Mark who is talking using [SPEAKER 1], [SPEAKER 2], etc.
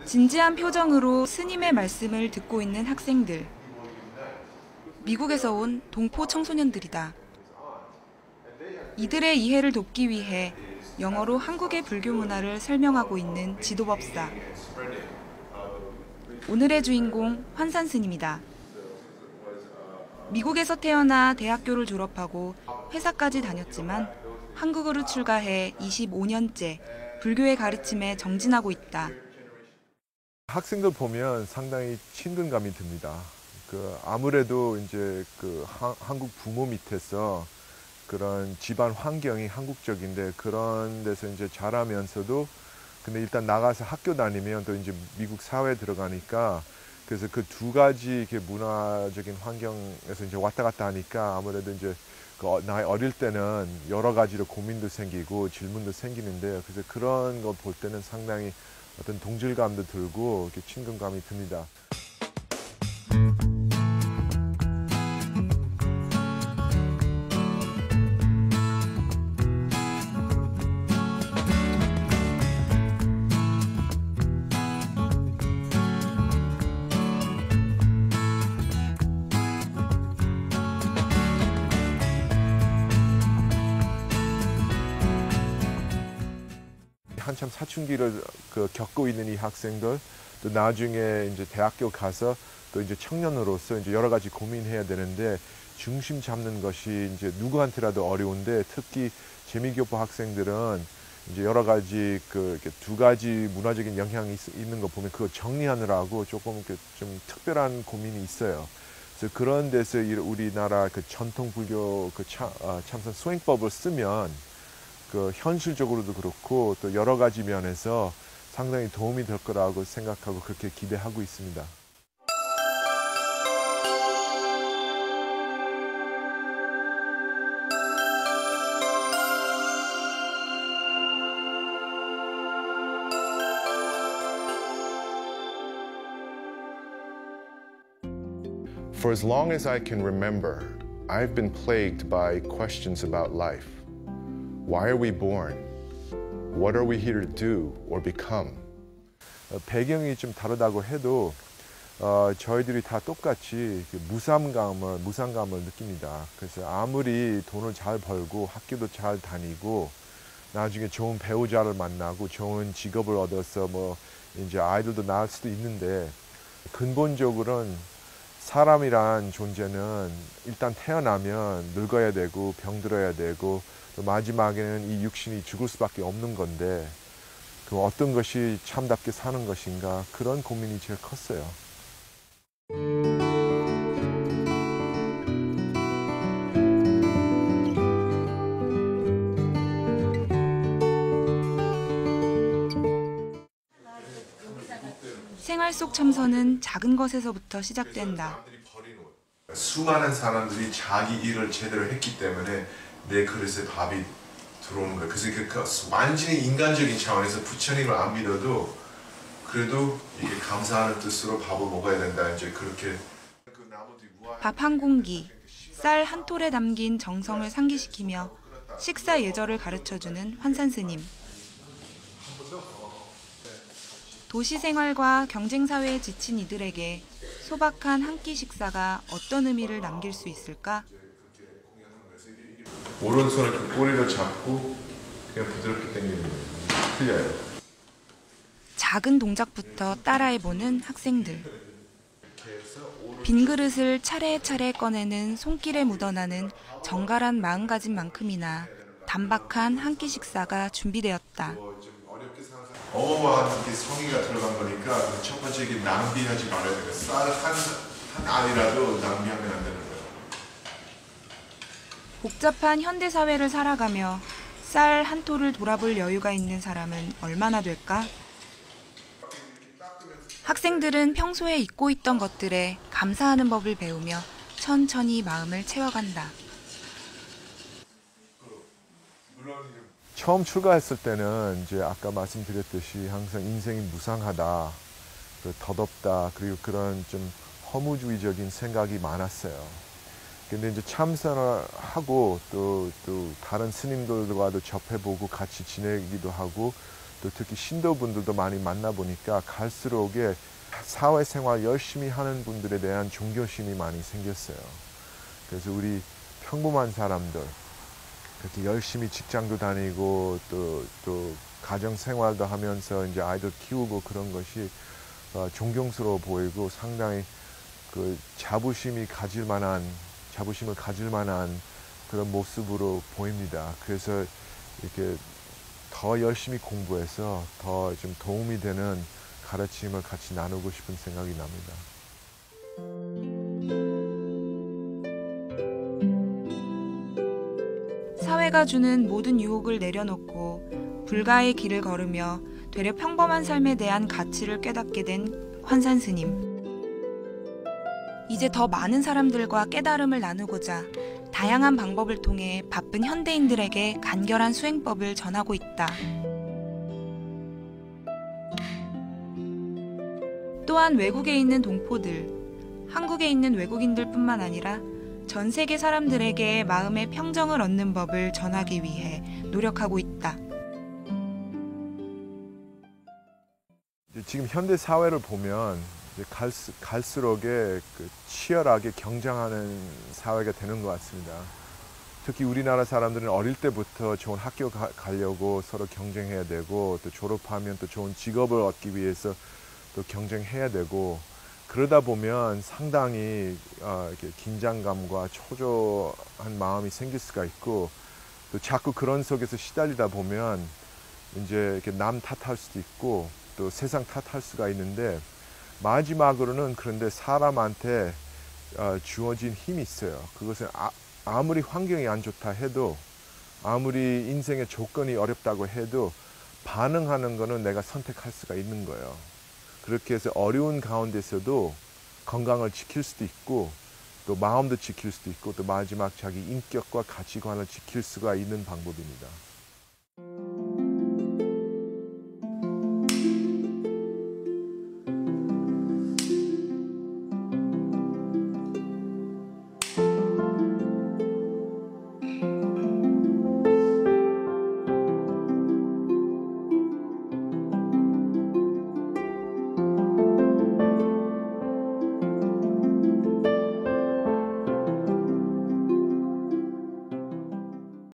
[SPEAKER 1] 진지한 표정으로 스님의 말씀을 듣고 있는 학생들. 미국에서 온 동포 청소년들이다. 이들의 이해를 돕기 위해 영어로 한국의 불교 문화를 설명하고 있는 지도법사. 오늘의 주인공 환산 스님이다. 미국에서 태어나 대학교를 졸업하고 회사까지 다녔지만 한국으로 출가해 25년째 불교의 가르침에 정진하고 있다.
[SPEAKER 2] 학생들 보면 상당히 친근감이 듭니다. 아무래도 이제 한국 부모 밑에서 그런 집안 환경이 한국적인데 그런 데서 이제 자라면서도 근데 일단 나가서 학교 다니면 또 이제 미국 사회에 들어가니까 그래서 그 두 가지 이렇게 문화적인 환경에서 이제 왔다 갔다 하니까 아무래도 이제 나이 어릴 때는 여러 가지로 고민도 생기고 질문도 생기는데 그래서 그런 거 볼 때는 상당히 어떤 동질감도 들고 이렇게 친근감이 듭니다. 한참 사춘기를 겪고 있는 이 학생들, 또 나중에 이제 대학교 가서 또 이제 청년으로서 이제 여러 가지 고민해야 되는데 중심 잡는 것이 이제 누구한테라도 어려운데 특히 재미교포 학생들은 이제 여러 가지 이렇게 두 가지 문화적인 영향이 있는 거 보면 그거 정리하느라고 조금 좀 특별한 고민이 있어요. 그래서 그런 데서 우리나라 전통 불교 참선 수행법을 쓰면 현실적으로도 그렇고 또 여러 가지 면에서 상당히 도움이 될 거라고 생각하고 그렇게 기대하고 있습니다.
[SPEAKER 3] For as long as I can remember, I've been plagued by questions about life. Why are we born? What are we here to do or become?
[SPEAKER 2] 배경이 좀 다르다고 해도 저희들이 다 똑같이 무상감을 느낍니다. 그래서 아무리 돈을 잘 벌고 학교도 잘 다니고 나중에 좋은 배우자를 만나고 좋은 직업을 얻어서 이제 아이들도 낳을 수도 있는데 근본적으로는 사람이란 존재는 일단 태어나면 늙어야 되고 병들어야 되고 또 마지막에는 이 육신이 죽을 수밖에 없는 건데 그 어떤 것이 참답게 사는 것인가 그런 고민이 제일 컸어요.
[SPEAKER 1] 생활 속 참선은 작은 것에서부터 시작된다.
[SPEAKER 4] 수많은 사람들이 자기 일을 제대로 했기 때문에 내 그릇에 밥이 들어오는 거예요. 그래서 완전히 인간적인 차원에서 부처님을 안 믿어도 그래도 이게 감사하는 뜻으로 밥을 먹어야 된다. 이제 그렇게
[SPEAKER 1] 밥 한 공기, 쌀 한 톨에 담긴 정성을 상기시키며 식사 예절을 가르쳐주는 환산 스님. 도시 생활과 경쟁 사회에 지친 이들에게 소박한 한 끼 식사가 어떤 의미를 남길 수 있을까?
[SPEAKER 4] 오른손을 이렇게 꼬리를 잡고 그냥 부드럽게 당기는 거예요. 틀려요.
[SPEAKER 1] 작은 동작부터 따라해보는 학생들. 빈 그릇을 차례차례 꺼내는 손길에 묻어나는 정갈한 마음가짐만큼이나 단박한 한 끼 식사가 준비되었다.
[SPEAKER 4] 어마어마한 성의가 들어간 거니까 첫 번째 게 낭비하지 말아야 돼요. 쌀 한 알이라도 낭비하면 안 되는 거예요.
[SPEAKER 1] 복잡한 현대 사회를 살아가며 쌀 한 톨을 돌아볼 여유가 있는 사람은 얼마나 될까? 학생들은 평소에 잊고 있던 것들에 감사하는 법을 배우며 천천히 마음을 채워간다.
[SPEAKER 2] 처음 출가했을 때는 이제 아까 말씀드렸듯이 항상 인생이 무상하다, 덧없다, 그리고 그런 좀 허무주의적인 생각이 많았어요. 근데 이제 참선을 하고 또 다른 스님들과도 접해보고 같이 지내기도 하고 또 특히 신도분들도 많이 만나보니까 갈수록에 사회생활 열심히 하는 분들에 대한 존경심이 많이 생겼어요. 그래서 우리 평범한 사람들, 그렇게 열심히 직장도 다니고 또 가정생활도 하면서 이제 아이들 키우고 그런 것이 존경스러워 보이고 상당히 그 자부심을 가질 만한 그런 모습으로 보입니다. 그래서 이렇게 더 열심히 공부해서 더 좀 도움이 되는 가르침을 같이 나누고 싶은 생각이 납니다.
[SPEAKER 1] 사회가 주는 모든 유혹을 내려놓고 불가의 길을 걸으며 되려 평범한 삶에 대한 가치를 깨닫게 된 환산 스님. 이제 더 많은 사람들과 깨달음을 나누고자 다양한 방법을 통해 바쁜 현대인들에게 간결한 수행법을 전하고 있다. 또한 외국에 있는 동포들, 한국에 있는 외국인들뿐만 아니라 전 세계 사람들에게 마음의 평정을 얻는 법을 전하기 위해 노력하고 있다.
[SPEAKER 2] 지금 현대 사회를 보면 이제 갈수록에 치열하게 경쟁하는 사회가 되는 것 같습니다. 특히 우리나라 사람들은 어릴 때부터 좋은 학교 가려고 서로 경쟁해야 되고 또 졸업하면 또 좋은 직업을 얻기 위해서 또 경쟁해야 되고 그러다 보면 상당히 이렇게 긴장감과 초조한 마음이 생길 수가 있고 또 자꾸 그런 속에서 시달리다 보면 이제 이렇게 남 탓할 수도 있고 또 세상 탓할 수가 있는데 마지막으로는 그런데 사람한테 주어진 힘이 있어요. 그것은 아무리 환경이 안 좋다 해도 아무리 인생의 조건이 어렵다고 해도 반응하는 거는 내가 선택할 수가 있는 거예요. 그렇게 해서 어려운 가운데서도 건강을 지킬 수도 있고 또 마음도 지킬 수도 있고 또 마지막 자기 인격과 가치관을 지킬 수가 있는 방법입니다.